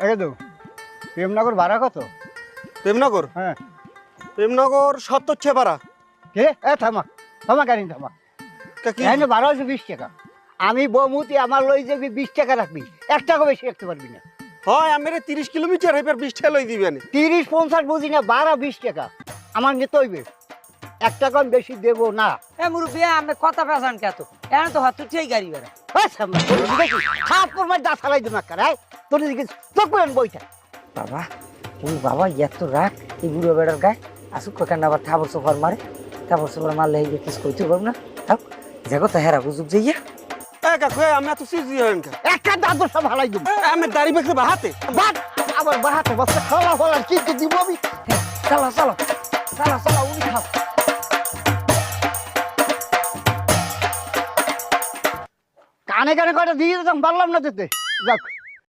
একদম প্রেমনগর ভাড়া কত? প্রেমনগর হ্যাঁ। প্রেমনগর 70 ছেপাড়া। কে এ থামা থামা গাড়ি থামা। কি এখানে ভাড়া হচ্ছে 20 টাকা। আমি বমুতি আমার লই যাবি 20 টাকা রাখবি, 1 টাকা বেশি রাখতে পারবি না। হয় আমি 30 কিলোমিটার হেপার 20 টাকা লই দিবেন। 30-50 বুঝি না, ভাড়া 20 টাকা আমার নিতে হইবে, 1 টাকা বেশি দেবো না। এ মুরব্বী আমি কথা পেছান কে তো এখন তো হাত ঠিক গাড়ি বেড়া থাপ্পর মার দা চালাই দিন একটা রায় তোর দিকে চোখ পেন বইটা। বাবা ওই বাবা এত রাগ এই বুড়ো বেড়ার গায়ে আসুক কেন আবার থাবর সোফার মারে, থাবর সোফার মারলে এই কিছু কইতে পারব না। থাক জাগো তো হেরা বুঝুক যাইয়া। এ কাকু আমি এত সিজি হন কে? একটা দাদু সব হালাই দিন। আমি দাড়ি বেঁকে বাহাতে বাট আবার বাহাতে বসে খাওয়া হলার কি দিব আমি। চলো চলো চলো চলো উনি খাও। কানে কানে কয়টা দিয়ে দিতাম, পারলাম না যেতে। যাক